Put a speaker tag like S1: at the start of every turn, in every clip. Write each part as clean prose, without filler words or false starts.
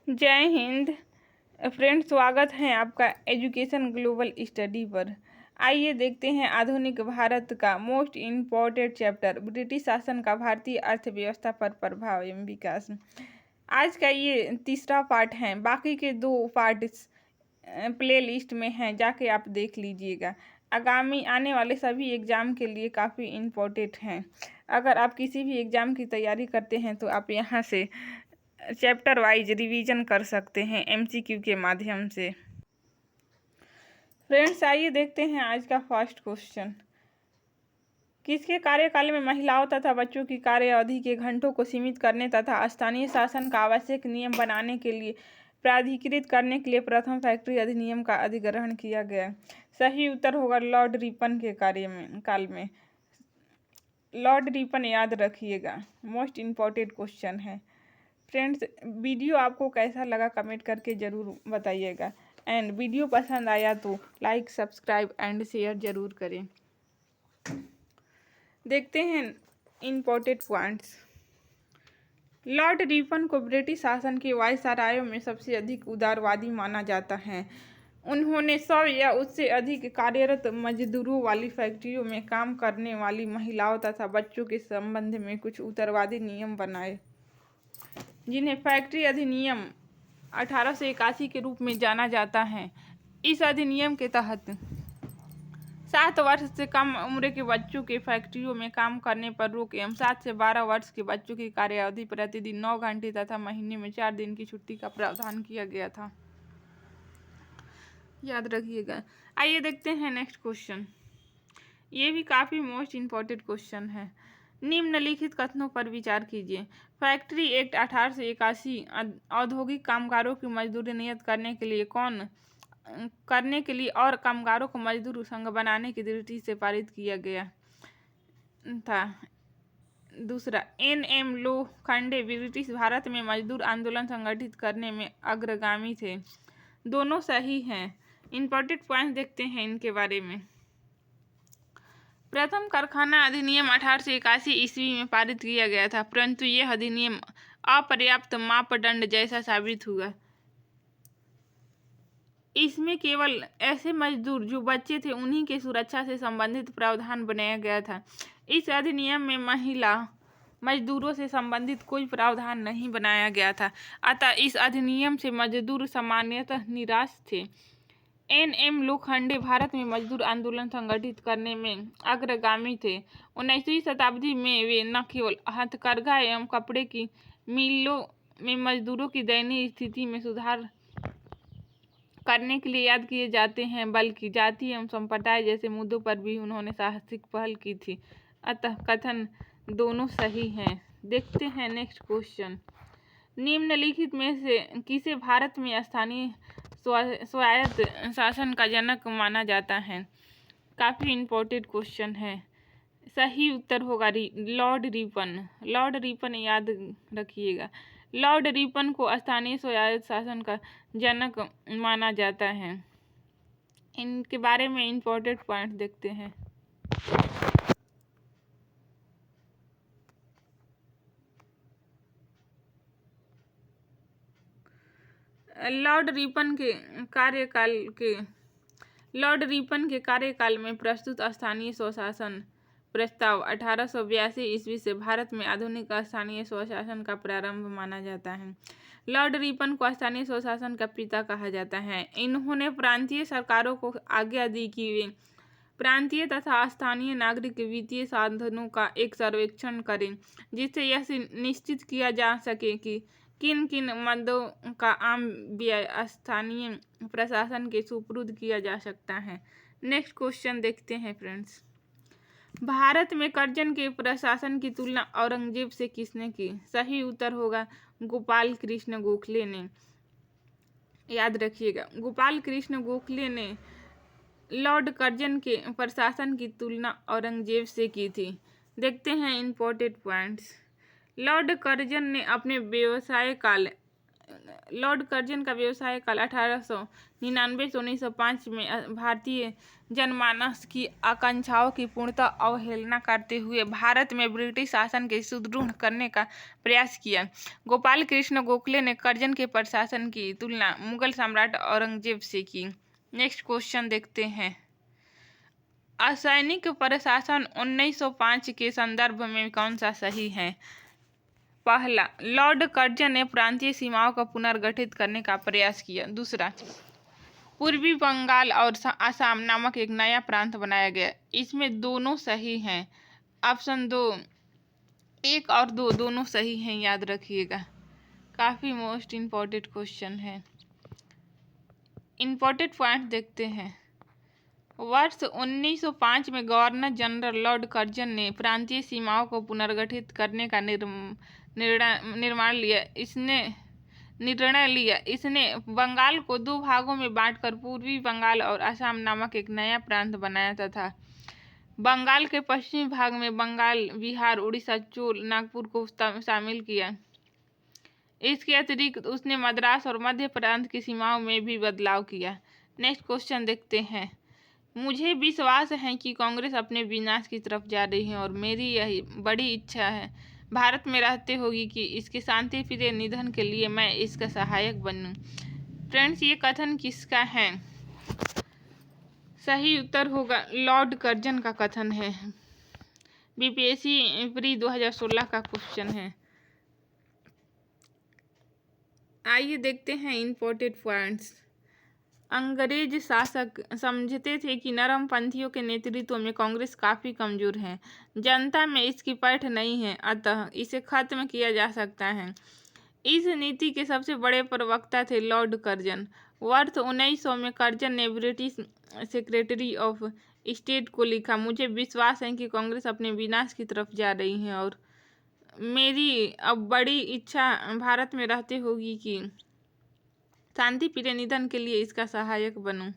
S1: जय हिंद फ्रेंड्स, स्वागत है आपका एजुकेशन ग्लोबल स्टडी पर। आइए देखते हैं आधुनिक भारत का मोस्ट इम्पोर्टेंट चैप्टर, ब्रिटिश शासन का भारतीय अर्थव्यवस्था पर प्रभाव एवं विकास। आज का ये तीसरा पार्ट है, बाकी के दो पार्ट प्ले लिस्ट में हैं, जाके आप देख लीजिएगा। आगामी आने वाले सभी एग्ज़ाम के लिए काफ़ी इम्पोर्टेंट हैं। अगर आप किसी भी एग्ज़ाम की तैयारी करते हैं तो आप यहाँ से चैप्टर वाइज रिवीजन कर सकते हैं एमसीक्यू के माध्यम से। फ्रेंड्स, आइए देखते हैं आज का फर्स्ट क्वेश्चन। किसके कार्यकाल में महिलाओं तथा बच्चों की कार्य अवधि के घंटों को सीमित करने तथा स्थानीय शासन का आवश्यक नियम बनाने के लिए प्राधिकृत करने के लिए प्रथम फैक्ट्री अधिनियम का अधिग्रहण किया गया? सही उत्तर होगा लॉर्ड रिपन के काल में। लॉर्ड रिपन याद रखिएगा, मोस्ट इम्पोर्टेंट क्वेश्चन है। फ्रेंड्स, वीडियो आपको कैसा लगा कमेंट करके ज़रूर बताइएगा, एंड वीडियो पसंद आया तो लाइक, सब्सक्राइब एंड शेयर ज़रूर करें। देखते हैं इम्पोर्टेंट पॉइंट्स। लॉर्ड रिपन को ब्रिटिश शासन के वायसरायों में सबसे अधिक उदारवादी माना जाता है। उन्होंने 100 या उससे अधिक कार्यरत मजदूरों वाली फैक्ट्रियों में काम करने वाली महिलाओं तथा बच्चों के संबंध में कुछ उदारवादी नियम बनाए, जिन्हें फैक्ट्री अधिनियम 1881 के रूप में जाना जाता है। इस अधिनियम के तहत 7 वर्ष से कम उम्र के बच्चों के फैक्ट्रियों में काम करने पर रोक एवं 7 से 12 वर्ष के बच्चों की कार्यावधि प्रतिदिन 9 घंटे तथा महीने में 4 दिन की छुट्टी का प्रावधान किया गया था। याद रखिएगा। आइए देखते हैं नेक्स्ट क्वेश्चन। ये भी काफ़ी मोस्ट इम्पोर्टेंट क्वेश्चन है। निम्नलिखित कथनों पर विचार कीजिए। फैक्ट्री एक्ट 1881 औद्योगिक कामगारों की मजदूरी नियत करने के लिए और कामगारों को मजदूर संघ बनाने की दृष्टि से पारित किया गया था। दूसरा, एन.एम. लोखंडे ब्रिटिश भारत में मजदूर आंदोलन संगठित करने में अग्रगामी थे। दोनों सही हैं। इम्पोर्टेंट पॉइंट देखते हैं इनके बारे में। प्रथम कारखाना अधिनियम 1881 ईस्वी में पारित किया गया था, परंतु यह अधिनियम अपर्याप्त मापदंड जैसा साबित हुआ। इसमें केवल ऐसे मजदूर जो बच्चे थे उन्हीं के सुरक्षा से संबंधित प्रावधान बनाया गया था। इस अधिनियम में महिला मजदूरों से संबंधित कोई प्रावधान नहीं बनाया गया था, अतः इस अधिनियम से मजदूर सामान्यतः निराश थे। एन.एम. लोखंडे भारत में मजदूर आंदोलन संगठित करने में अग्रगामी थे। 19वीं शताब्दी में वे न केवल हथकरघा एवं कपड़े की मिलों में मजदूरों की दयनीय स्थिति में सुधार करने के लिए याद किए जाते हैं, बल्कि जाति एवं संप्रदाय जैसे मुद्दों पर भी उन्होंने साहसिक पहल की थी। अतः कथन दोनों सही हैं। देखते हैं नेक्स्ट क्वेश्चन। निम्नलिखित में से किसे भारत में स्थानीय स्वायत्त शासन का जनक माना जाता है? काफ़ी इम्पोर्टेंट क्वेश्चन है। सही उत्तर होगा लॉर्ड रिपन। लॉर्ड रिपन याद रखिएगा। लॉर्ड रिपन को स्थानीय स्वायत्त शासन का जनक माना जाता है। इनके बारे में इम्पोर्टेंट पॉइंट देखते हैं। लॉर्ड रिपन के कार्यकाल में प्रस्तुत स्थानीय स्वशासन प्रस्ताव 1882 ईस्वी से भारत में आधुनिक स्थानीय स्वशासन का प्रारंभ माना जाता है। लॉर्ड रिपन को स्थानीय स्वशासन का पिता कहा जाता है। इन्होंने प्रांतीय सरकारों को आज्ञा दी कि वे प्रांतीय तथा स्थानीय नागरिक वित्तीय साधनों का एक सर्वेक्षण करें, जिससे यह निश्चित किया जा सके कि किन किन मदों का आम व्यय स्थानीय प्रशासन के सुपुर्द किया जा सकता है। नेक्स्ट क्वेश्चन देखते हैं फ्रेंड्स। भारत में कर्जन के प्रशासन की तुलना औरंगजेब से किसने की? सही उत्तर होगा गोपाल कृष्ण गोखले ने। याद रखिएगा, गोपाल कृष्ण गोखले ने लॉर्ड कर्जन के प्रशासन की तुलना औरंगजेब से की थी। देखते हैं इम्पोर्टेंट पॉइंट्स। लॉर्ड कर्जन ने अपने व्यवसाय काल लॉर्ड कर्जन का व्यवसाय काल 1899 से 1905 में भारतीय जनमानस की आकांक्षाओं की पूर्णतः अवहेलना करते हुए भारत में ब्रिटिश शासन के सुदृढ़ करने का प्रयास किया। गोपाल कृष्ण गोखले ने कर्जन के प्रशासन की तुलना मुगल सम्राट औरंगजेब से की। नेक्स्ट क्वेश्चन देखते हैं। असैनिक प्रशासन 1905 के संदर्भ में कौन सा सही है? पहला, लॉर्ड कर्जन ने प्रांतीय सीमाओं का पुनर्गठित करने का प्रयास किया। दूसरा, पूर्वी बंगाल और असम नामक एक नया प्रांत बनाया गया। इसमें दोनों सही हैं। ऑप्शन 2, 1 और 2 दोनों सही हैं, याद रखिएगा। काफ़ी मोस्ट इम्पॉर्टेंट क्वेश्चन है। इम्पॉर्टेंट पॉइंट देखते हैं। वर्ष 1905 में गवर्नर जनरल लॉर्ड कर्जन ने प्रांतीय सीमाओं को पुनर्गठित करने का निर्णय लिया। इसने बंगाल को 2 भागों में बांटकर पूर्वी बंगाल और असम नामक एक नया प्रांत बनाया तथा बंगाल के पश्चिमी भाग में बंगाल, बिहार, उड़ीसा, चोल, नागपुर को शामिल किया। इसके अतिरिक्त उसने मद्रास और मध्य प्रांत की सीमाओं में भी बदलाव किया। नेक्स्ट क्वेश्चन देखते हैं। मुझे विश्वास है कि कांग्रेस अपने विनाश की तरफ जा रही है और मेरी यही बड़ी इच्छा है भारत में रहते होगी कि इसके शांति प्रिय निधन के लिए मैं इसका सहायक बनूं। फ्रेंड्स, ये कथन किसका है? सही उत्तर होगा लॉर्ड कर्जन का कथन है। बीपीएससी प्री 2016 का क्वेश्चन है। आइए देखते हैं इम्पोर्टेंट पॉइंट्स। अंग्रेज शासक समझते थे कि नरमपंथियों के नेतृत्व में कांग्रेस काफ़ी कमज़ोर है, जनता में इसकी पैठ नहीं है, अतः इसे खत्म किया जा सकता है। इस नीति के सबसे बड़े प्रवक्ता थे लॉर्ड कर्जन। वर्ष 1900 में कर्जन ने ब्रिटिश सेक्रेटरी ऑफ स्टेट को लिखा, मुझे विश्वास है कि कांग्रेस अपने विनाश की तरफ जा रही है और मेरी अब बड़ी इच्छा भारत में रहते होगी कि शांति प्रिय निधन के लिए इसका सहायक बनूं।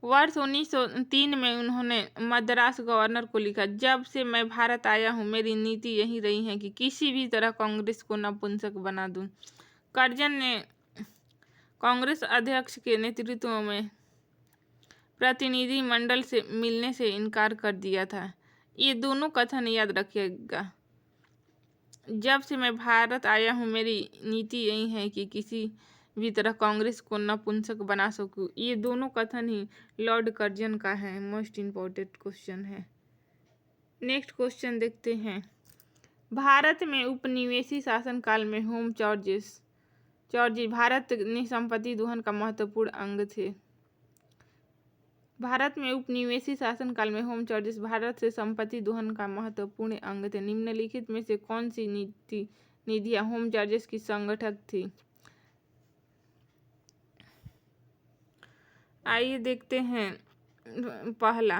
S1: वर्ष 1903 में उन्होंने मद्रास गवर्नर को लिखा, जब से मैं भारत आया हूं मेरी नीति यही रही है कि किसी भी तरह कांग्रेस को नपुंसक बना दूं। कर्जन ने कांग्रेस अध्यक्ष के नेतृत्व में प्रतिनिधि मंडल से मिलने से इनकार कर दिया था। ये दोनों कथन याद रखिएगा। जब से मैं भारत आया हूँ मेरी नीति यही है कि किसी भी तरह कांग्रेस को नपुंसक बना सकूं। ये दोनों कथन ही लॉर्ड कर्जन का है। मोस्ट इम्पोर्टेंट क्वेश्चन है। नेक्स्ट क्वेश्चन देखते हैं। भारत में उपनिवेशी शासन काल में होम चार्जेस भारत में संपत्ति दोहन का महत्वपूर्ण अंग थे। भारत में उपनिवेशी शासन काल में होम चार्जेस भारत से संपत्ति दोहन का महत्वपूर्ण अंग थे। निम्नलिखित में से कौन सी निधियां होम चार्जेस की संगठक थी? आइए देखते हैं। पहला,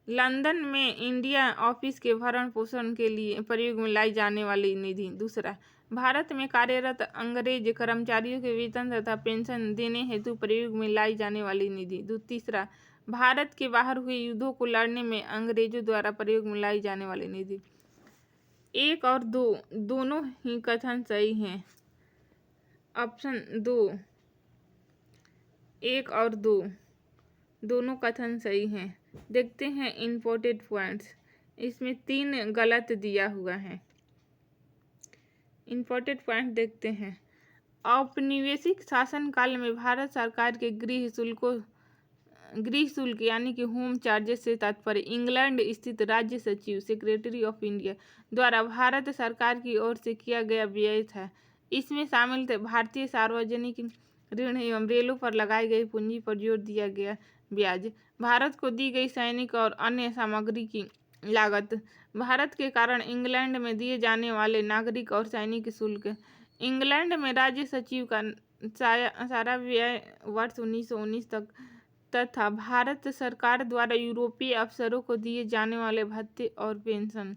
S1: लंदन में इंडिया ऑफिस के भरण पोषण के लिए प्रयोग में लाई जाने वाली निधि। दूसरा, भारत में कार्यरत अंग्रेज कर्मचारियों के वेतन तथा पेंशन देने हेतु प्रयोग में लाई जाने वाली निधि। तीसरा, भारत के बाहर हुए युद्धों को लड़ने में अंग्रेजों द्वारा प्रयोग में लाई जाने वाली निधि। 1 और 2 दोनों ही कथन सही हैं। ऑप्शन 2, 1 और 2 दोनों कथन सही हैं। देखते हैं इम्पोर्टेंट पॉइंट्स। इसमें 3 गलत दिया हुआ है। इम्पोर्टेंट पॉइंट देखते हैं। औपनिवेशिक शासन काल में भारत सरकार के गृह शुल्क यानी कि होम चार्जेस से तात्पर्य इंग्लैंड स्थित राज्य सचिव सेक्रेटरी ऑफ इंडिया द्वारा भारत सरकार की ओर से किया गया व्यय था। इसमें शामिल थे भारतीय सार्वजनिक ऋण एवं रेलों पर लगाई गई पूंजी पर जोर दिया गया ब्याज, भारत को दी गई सैनिक और अन्य सामग्री की लागत, भारत के कारण इंग्लैंड में दिए जाने वाले नागरिक और सैनिक शुल्क, इंग्लैंड में राज्य सचिव का सारा व्यय वर्ष 1919 तक तथा भारत सरकार द्वारा यूरोपीय अफसरों को दिए जाने वाले भत्ते और पेंशन।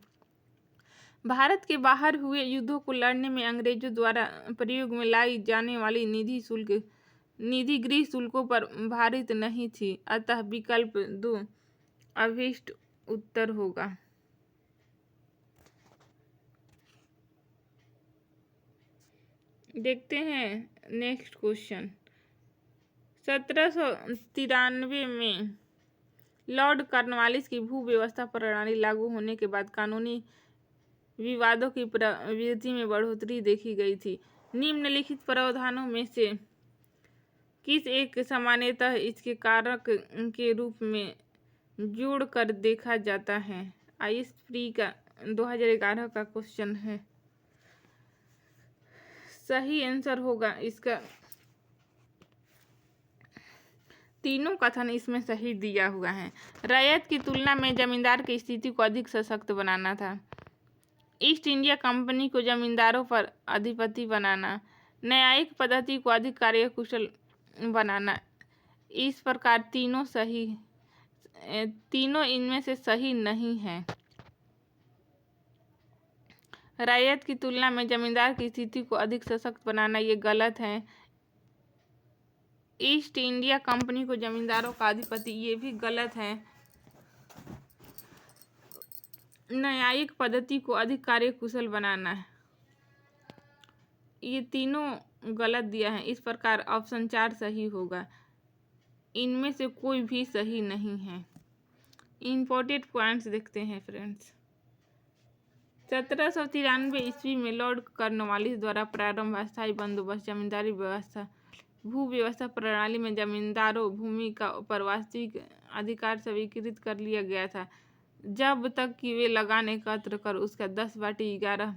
S1: भारत के बाहर हुए युद्धों को लड़ने में अंग्रेजों द्वारा प्रयोग में लाई जाने वाली निधि गृह शुल्कों पर भारित नहीं थी, अतः विकल्प 2 अभीष्ट उत्तर होगा। देखते हैं नेक्स्ट क्वेश्चन। 1793 में लॉर्ड कॉर्नवालिस की भू व्यवस्था प्रणाली लागू होने के बाद कानूनी विवादों की प्रवृत्ति में बढ़ोतरी देखी गई थी। निम्नलिखित प्रावधानों में से किस एक सामान्यतः इसके कारक के रूप में जोड़ कर देखा जाता है? आईएएस प्री का 2011 का क्वेश्चन है। सही आंसर होगा इसका, तीनों कथन इसमें सही दिया हुआ है। रैयत की तुलना में जमींदार की स्थिति को अधिक सशक्त बनाना था। ईस्ट इंडिया कंपनी को जमींदारों पर अधिपति बनाना। न्यायिक पद्धति को अधिक कार्यकुशल बनाना। इस प्रकार तीनों इनमें से सही नहीं है। रैयत की तुलना में जमींदार की स्थिति को अधिक सशक्त बनाना ये गलत है। ईस्ट इंडिया कंपनी को जमींदारों का अधिपति ये भी गलत है। न्यायिक पद्धति को अधिक कार्यकुशल बनाना है, ये तीनों गलत दिया है। इस प्रकार ऑप्शन 4 सही होगा। इनमें से कोई भी सही नहीं है। इम्पोर्टेंट पॉइंट्स देखते हैं फ्रेंड्स। 1793 ईस्वी में लॉर्ड कॉर्नवालिस द्वारा प्रारंभ अस्थायी बंदोबस्त जमींदारी व्यवस्था भू व्यवस्था प्रणाली में जमींदारों भूमि का पर वास्तविक अधिकार स्वीकृत कर लिया गया था, जब तक कि वे लगान एकत्र कर उसका 10/11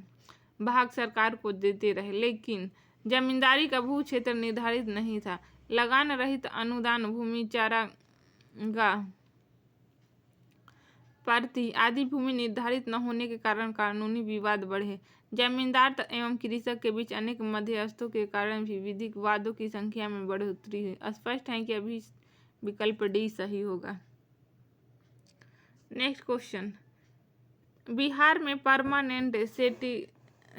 S1: भाग सरकार को देते रहे। लेकिन जमींदारी का भू क्षेत्र निर्धारित नहीं था। लगान रहित अनुदान भूमि चारागाह प्रार्थी आदि भूमि निर्धारित न होने के कारण कानूनी विवाद बढ़े। जमींदार एवं कृषक के बीच अनेक मध्यस्थों के कारण भी विधिक वादों की संख्या में बढ़ोतरी हुई। स्पष्ट है कि अभी विकल्प डी सही होगा। Next question. बिहार में परमानेंट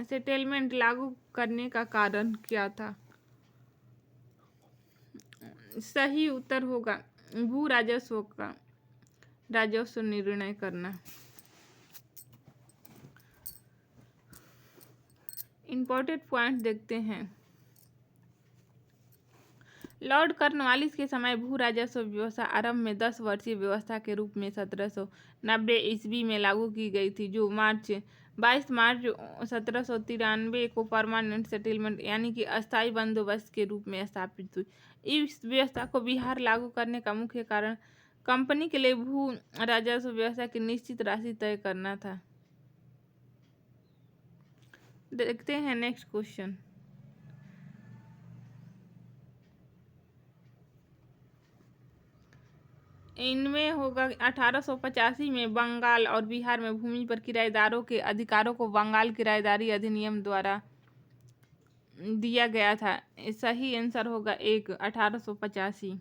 S1: सेटलमेंट लागू करने का कारण क्या था? सही उत्तर होगा भू राजस्व का राजस्व निर्णय करना। इम्पोर्टेंट पॉइंट देखते हैं। लॉर्ड कॉर्नवालिस के समय भू राजस्व व्यवस्था आरंभ में 10 वर्षीय व्यवस्था के रूप में 1790 ईस्वी में लागू की गई थी, जो 22 मार्च 1793 को परमानेंट सेटलमेंट यानी कि अस्थायी बंदोबस्त के रूप में स्थापित हुई। इस व्यवस्था को बिहार लागू करने का मुख्य कारण कंपनी के लिए भू राजस्व व्यवस्था की निश्चित राशि तय करना था। देखते हैं नेक्स्ट क्वेश्चन। इनमें होगा 1885 में बंगाल और बिहार में भूमि पर किराएदारों के अधिकारों को बंगाल किराएदारी अधिनियम द्वारा दिया गया था। सही आंसर होगा 1885।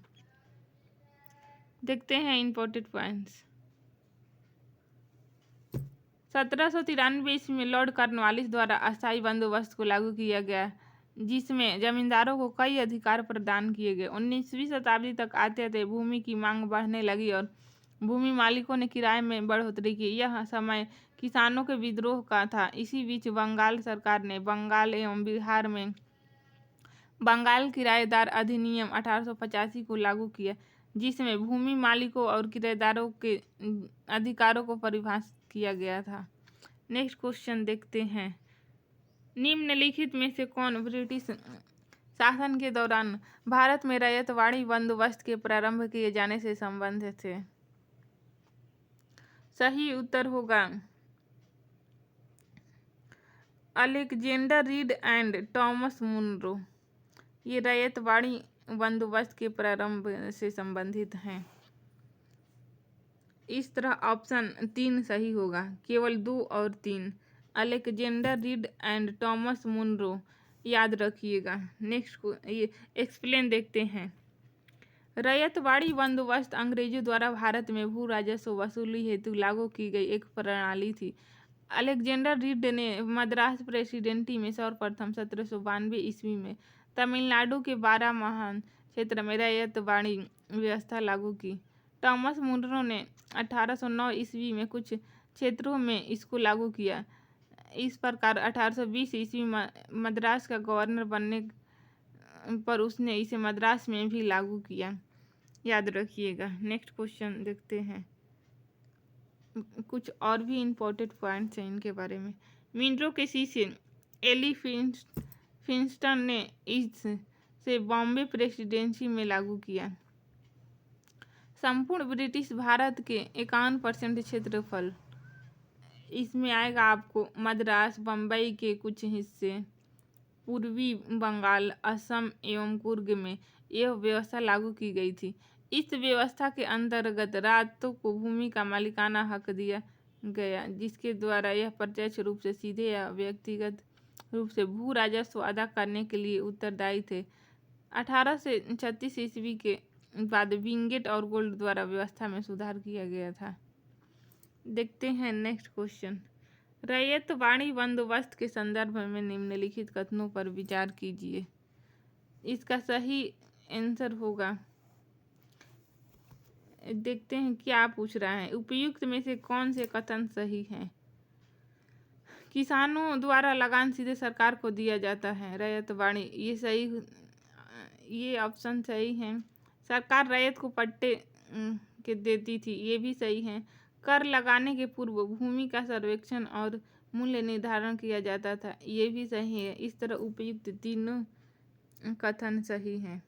S1: देखते हैं इम्पोर्टेंट पॉइंट्स। 1793 ईस्वी में लॉर्ड कॉर्नवालिस द्वारा अस्थायी बंदोबस्त को लागू किया गया, जिसमें जमींदारों को कई अधिकार प्रदान किए गए। 19वीं शताब्दी तक आते भूमि की मांग बढ़ने लगी और भूमि मालिकों ने किराए में बढ़ोतरी की। यह समय किसानों के विद्रोह का था। इसी बीच बंगाल सरकार ने बंगाल एवं बिहार में बंगाल किराएदार अधिनियम 1885 को लागू किया, जिसमें भूमि मालिकों और किराएदारों के अधिकारों को परिभाषित किया गया था। नेक्स्ट क्वेश्चन देखते हैं। निम्नलिखित में से कौन ब्रिटिश शासन के दौरान भारत में रैयतवाड़ी बंदोबस्त के प्रारंभ किए जाने से संबंधित थे? सही उत्तर होगा Alexander Reed and Thomas Munro. ये रैयतवाड़ी बंदोबस्त के प्रारंभ से संबंधित हैं। इस तरह ऑप्शन 3 सही होगा, केवल 2 और 3। Alexander Reed and Thomas Munro याद रखिएगा। नेक्स्ट को ये एक्सप्लेन देखते हैं। रैयतवाड़ी बंदोबस्त अंग्रेजों द्वारा भारत में भू राजस्व वसूली हेतु लागू की गई एक प्रणाली थी। अलेक्जेंडर रीड ने मद्रास प्रेसिडेंसी में सर्वप्रथम 1792 ईस्वी में तमिलनाडु के 12 महान क्षेत्र में रैयतवाड़ी व्यवस्था लागू की। थॉमस मुनरो ने 1809 ईस्वी में कुछ क्षेत्रों में इसको लागू किया। इस प्रकार 1820 ईस्वी मद्रास का गवर्नर बनने पर उसने इसे मद्रास में भी लागू किया, याद रखिएगा। नेक्स्ट क्वेश्चन देखते हैं, कुछ और भी इम्पोर्टेंट पॉइंट्स हैं इनके बारे में। मिनरो के शीशे एली फिंस्टन ने इसे बॉम्बे प्रेसिडेंसी में लागू किया। संपूर्ण ब्रिटिश भारत के 51% क्षेत्रफल, इसमें आएगा आपको मद्रास, बम्बई के कुछ हिस्से, पूर्वी बंगाल, असम एवं कुर्ग में यह व्यवस्था लागू की गई थी। इस व्यवस्था के अंतर्गत राजों को भूमि का मालिकाना हक दिया गया, जिसके द्वारा यह प्रत्यक्ष रूप से सीधे या व्यक्तिगत रूप से भू राजस्व अदा करने के लिए उत्तरदायी थे। 1836 ईस्वी के बाद विंगेट और गोल्ड द्वारा व्यवस्था में सुधार किया गया था। देखते हैं नेक्स्ट क्वेश्चन, रैयत वाणी बंदोबस्त के संदर्भ में निम्नलिखित कथनों पर विचार कीजिए। इसका सही आंसर होगा, देखते हैं क्या पूछ रहा है, उपयुक्त में से कौन से कथन सही हैं। किसानों द्वारा लगान सीधे सरकार को दिया जाता है, रैयत वाणी, ये सही, ये ऑप्शन सही है। सरकार रैयत को पट्टे के देती थी, ये भी सही है। कर लगाने के पूर्व भूमि का सर्वेक्षण और मूल्य निर्धारण किया जाता था, ये भी सही है। इस तरह उपयुक्त तीनों कथन सही हैं।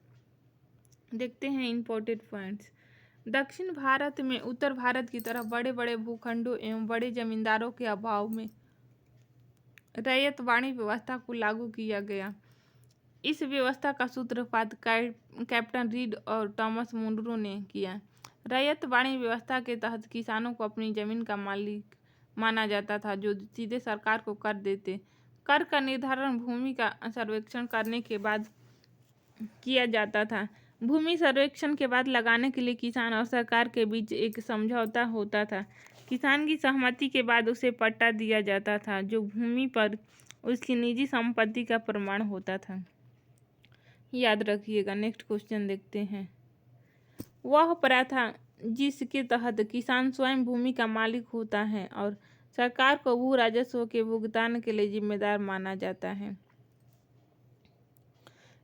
S1: देखते हैं इम्पोर्टेंट पॉइंट्स। दक्षिण भारत में उत्तर भारत की तरह बड़े बड़े भूखंडों एवं बड़े जमींदारों के अभाव में रैयत वाणी व्यवस्था को लागू किया गया। इस व्यवस्था का सूत्रपात कैप्टन रीड और थॉमस मुनरो ने किया। रैयत वाणी व्यवस्था के तहत किसानों को अपनी जमीन का मालिक माना जाता था, जो सीधे सरकार को कर देते। कर का निर्धारण भूमि का सर्वेक्षण करने के बाद किया जाता था। भूमि सर्वेक्षण के बाद लगाने के लिए किसान और सरकार के बीच एक समझौता होता था। किसान की सहमति के बाद उसे पट्टा दिया जाता था, जो भूमि पर उसकी निजी संपत्ति का प्रमाण होता था, याद रखिएगा। नेक्स्ट क्वेश्चन देखते हैं, वह प्रथा जिसके तहत किसान स्वयं भूमि का मालिक होता है और सरकार को भू राजस्व के भुगतान के लिए जिम्मेदार माना जाता है।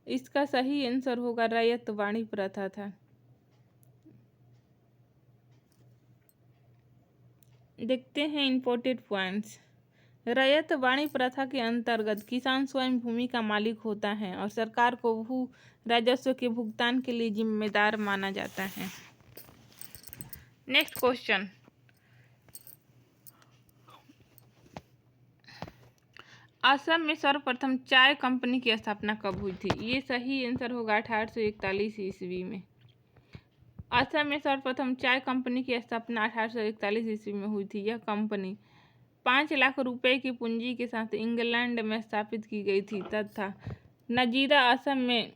S1: इसका सही आंसर होगा रैयत वाणी प्रथा था। देखते हैं इम्पोर्टेंट पॉइंट्स। रैयत वाणी प्रथा के अंतर्गत किसान स्वयं भूमि का मालिक होता है और सरकार को भू राजस्व के भुगतान के लिए जिम्मेदार माना जाता है। नेक्स्ट क्वेश्चन, असम में सर्वप्रथम चाय कंपनी की स्थापना कब हुई थी? ये सही आंसर होगा 1841 ईस्वी में। असम में सर्वप्रथम चाय कंपनी की स्थापना 1841 ईस्वी में हुई थी। यह कंपनी 5 लाख रुपए की पूंजी के साथ इंग्लैंड में स्थापित की गई थी तथा नजीरा असम में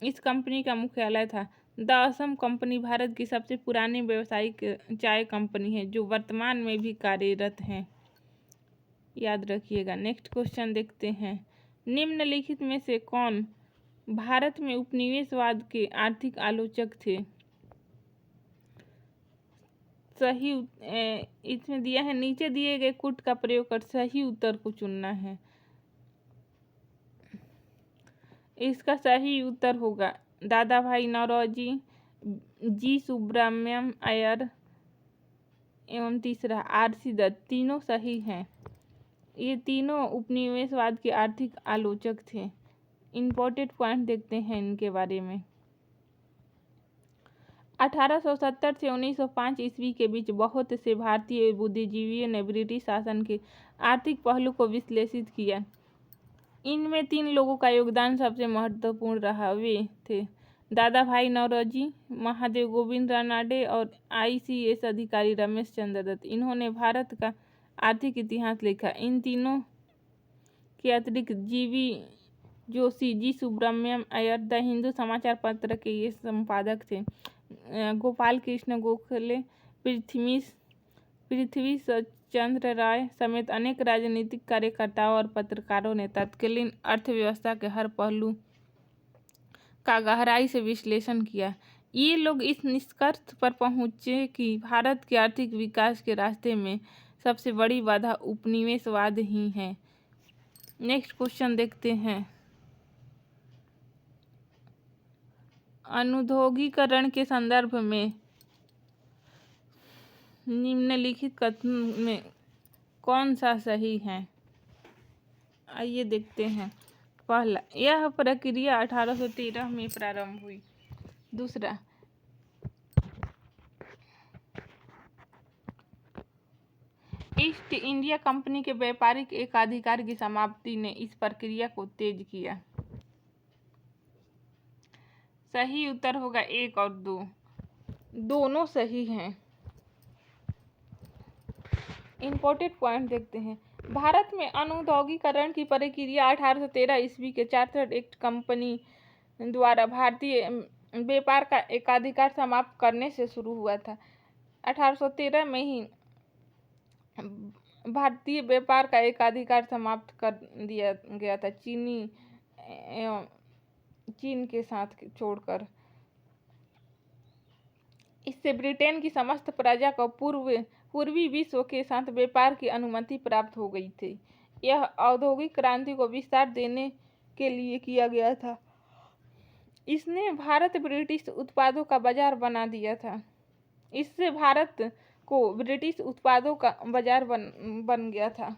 S1: इस कंपनी का मुख्यालय था। द असम कंपनी भारत की सबसे पुरानी व्यावसायिक चाय कंपनी है, जो वर्तमान में भी कार्यरत है, याद रखिएगा। नेक्स्ट क्वेश्चन देखते हैं, निम्नलिखित में से कौन भारत में उपनिवेशवाद के आर्थिक आलोचक थे? सही इसमें दिया है, नीचे दिए गए कूट का प्रयोग कर सही उत्तर को चुनना है। इसका सही उत्तर होगा दादा भाई नौरोजी, जी सुब्रमण्यम अय्यर एवं तीसरा आरसी दत्त, तीनों सही हैं। ये तीनों उपनिवेशवाद के आर्थिक आलोचक थे। इम्पोर्टेंट पॉइंट देखते हैं इनके बारे में। 1870 से 1905 ईस्वी के बीच बहुत से भारतीय बुद्धिजीवियों ने ब्रिटिश शासन के आर्थिक पहलू को विश्लेषित किया। इनमें 3 लोगों का योगदान सबसे महत्वपूर्ण रहा। वे थे दादा भाई नौरोजी, महादेव गोविंद रानडे और ICS अधिकारी रमेश चंद्र दत्त। इन्होंने भारत का आर्थिक इतिहास लिखा। इन तीनों के अतिरिक्त जीवी जोशी, जी सुब्रमण्यम अय्यर द हिंदू समाचार पत्र के ये संपादक थे। गोपाल कृष्ण गोखले, पृथ्वी चंद्र राय समेत अनेक राजनीतिक कार्यकर्ताओं और पत्रकारों ने तत्कालीन अर्थव्यवस्था के हर पहलू का गहराई से विश्लेषण किया। ये लोग इस निष्कर्ष पर पहुंचे कि भारत के आर्थिक विकास के रास्ते में सबसे बड़ी बाधा उपनिवेशवाद ही है। नेक्स्ट क्वेश्चन देखते हैं। अनुद्योगीकरण के संदर्भ में निम्नलिखित कथन में कौन सा सही है? आइए देखते हैं। पहला, यह प्रक्रिया 1813 में प्रारंभ हुई। दूसरा, ईस्ट इंडिया कंपनी के व्यापारिक एकाधिकार की समाप्ति ने इस प्रक्रिया को तेज किया। सही उत्तर होगा 1 और 2, दोनों सही हैं। इम्पोर्टेंट पॉइंट देखते हैं। भारत में अनुद्योगीकरण की प्रक्रिया 1813 ईस्वी के चार्टर्ड एक्ट कंपनी द्वारा भारतीय व्यापार का एकाधिकार समाप्त करने से शुरू हुआ था। 1813 में ही भारतीय व्यापार का एकाधिकार समाप्त कर दिया गया था, चीन के साथ छोड़कर। इससे ब्रिटेन की समस्त प्रजा को पूर्वी विश्व के साथ व्यापार की अनुमति प्राप्त हो गई थी। यह औद्योगिक क्रांति को विस्तार देने के लिए किया गया था। इसने भारत ब्रिटिश उत्पादों का बाजार बना दिया था। इससे भारत को ब्रिटिश उत्पादों का बाजार बन गया था।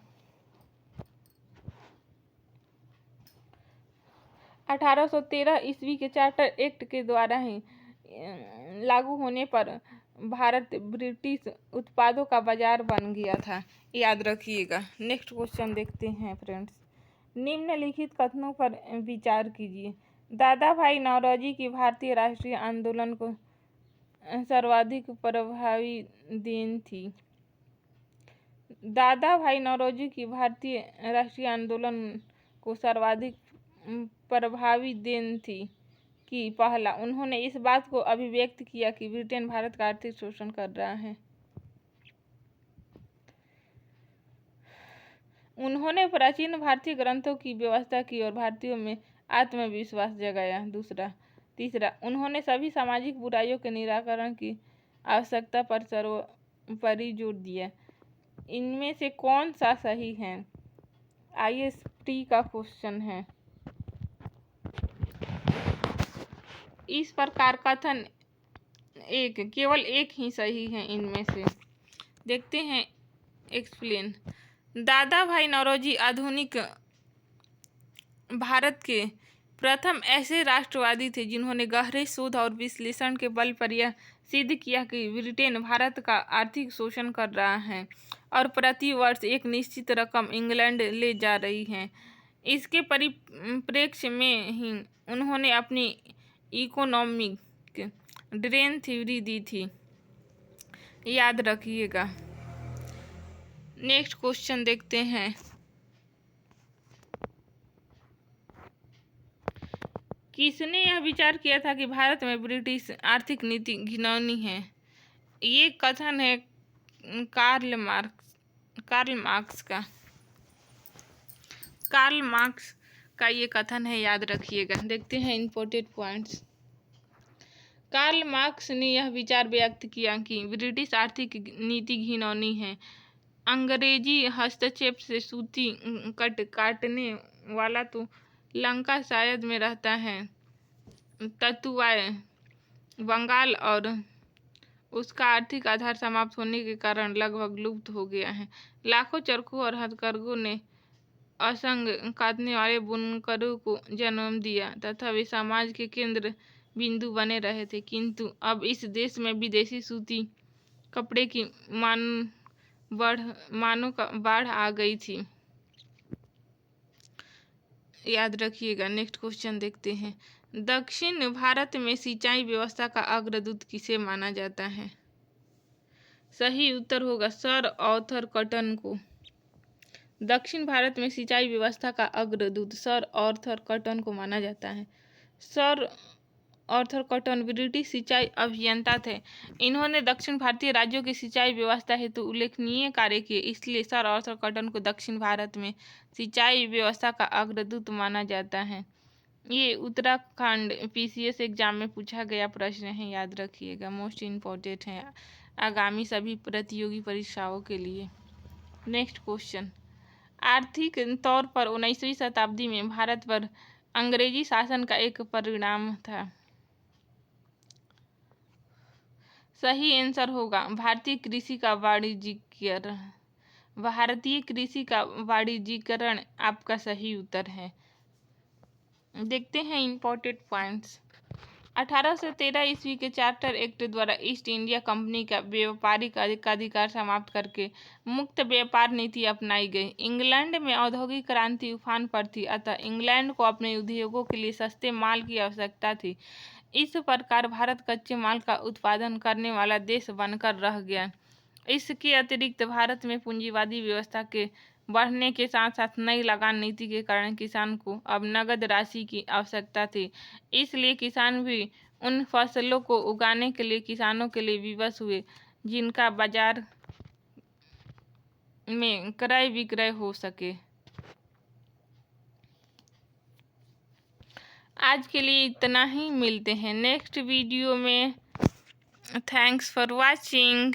S1: 1813 ईस्वी के चार्टर एक्ट के द्वारा ही लागू होने पर भारत ब्रिटिश उत्पादों का बाजार बन गया था, याद रखिएगा। नेक्स्ट क्वेश्चन देखते हैं फ्रेंड्स। निम्नलिखित कथनों पर विचार कीजिए। दादा भाई नौरोजी की भारतीय राष्ट्रीय आंदोलन को सर्वाधिक प्रभावी देन थी। दादा भाई नौरोजी की भारतीय राष्ट्रीय आंदोलन को सर्वाधिक प्रभावी देन थी कि पहला, उन्होंने इस बात को अभिव्यक्त किया कि ब्रिटेन भारत का आर्थिक शोषण कर रहा है। उन्होंने प्राचीन भारतीय ग्रंथों की व्यवस्था की और भारतीयों में आत्मविश्वास जगाया। तीसरा, उन्होंने सभी सामाजिक बुराइयों के निराकरण की आवश्यकता पर सर्वोपरि जोर दिया। इनमें से कौन सा सही है? IST का क्वेश्चन है। इस प्रकार कथन केवल एक ही सही है इनमें से। देखते हैं एक्सप्लेन। दादा भाई नौरोजी आधुनिक भारत के प्रथम ऐसे राष्ट्रवादी थे जिन्होंने गहरे शोध और विश्लेषण के बल पर यह सिद्ध किया कि ब्रिटेन भारत का आर्थिक शोषण कर रहा है और प्रति वर्ष एक निश्चित रकम इंग्लैंड ले जा रही है। इसके परिप्रेक्ष्य में ही उन्होंने अपनी इकोनॉमिक ड्रेन थ्योरी दी थी, याद रखिएगा। नेक्स्ट क्वेश्चन देखते हैं। किसने यह विचार किया था कि भारत में ब्रिटिश आर्थिक नीति घिनौनी है? ये कथन है कार्ल मार्क्स का ये कथन है, याद रखिएगा। देखते हैं इम्पोर्टेंट पॉइंट्स। कार्ल मार्क्स ने यह विचार व्यक्त किया कि ब्रिटिश आर्थिक नीति घिनौनी है। अंग्रेजी हस्तक्षेप से सूती काटने वाला तो लंका शायद में रहता है, ततुवाय बंगाल और उसका आर्थिक आधार समाप्त होने के कारण लगभग लुप्त हो गया है। लाखों चरखों और हथकरघों ने असंग काटने वाले बुनकरों को जन्म दिया तथा वे समाज के केंद्र बिंदु बने रहे थे, किंतु अब इस देश में विदेशी सूती कपड़े की मानों का बाढ़ आ गई थी, याद रखिएगा। नेक्स्ट क्वेश्चन देखते हैं। दक्षिण भारत में सिंचाई व्यवस्था का अग्रदूत किसे माना जाता है? सही उत्तर होगा सर आर्थर कॉटन को। दक्षिण भारत में सिंचाई व्यवस्था का अग्रदूत सर आर्थर कॉटन को माना जाता है। सर आर्थर कॉटन ब्रिटिश सिंचाई अभियंता थे। इन्होंने दक्षिण भारतीय राज्यों की सिंचाई व्यवस्था हेतु उल्लेखनीय कार्य किए, इसलिए सर आर्थर कॉटन को दक्षिण भारत में सिंचाई व्यवस्था का अग्रदूत माना जाता है। ये उत्तराखंड PCS एग्जाम में पूछा गया प्रश्न है, याद रखिएगा। मोस्ट इम्पोर्टेंट है आगामी सभी प्रतियोगी परीक्षाओं के लिए। नेक्स्ट क्वेश्चन, आर्थिक तौर पर 19वीं शताब्दी में भारत पर अंग्रेजी शासन का एक परिणाम था। सही आंसर होगा भारतीय कृषि का वाणिज्यीकरण। भारतीय कृषि का वाणिज्यीकरण आपका सही उत्तर है। देखते हैं इंपॉर्टेंट पॉइंट्स। 1813 ईस्वी के चार्टर एक्ट द्वारा ईस्ट इंडिया कंपनी का व्यापारिक अधिकार समाप्त करके मुक्त व्यापार नीति अपनाई गई। इंग्लैंड में औद्योगिक क्रांति उफान पर थी, अतः इंग्लैंड को अपने उद्योगों के लिए सस्ते माल की आवश्यकता थी। इस प्रकार भारत कच्चे माल का उत्पादन करने वाला देश बनकर रह गया। इसके अतिरिक्त भारत में पूंजीवादी व्यवस्था के बढ़ने के साथ साथ नई लगान नीति के कारण किसान को अब नगद राशि की आवश्यकता थी। इसलिए किसान भी उन फसलों को उगाने के लिए किसानों के लिए विवश हुए जिनका बाजार में क्रय विक्रय हो सके। आज के लिए इतना ही, मिलते हैं नेक्स्ट वीडियो में। Thanks for watching.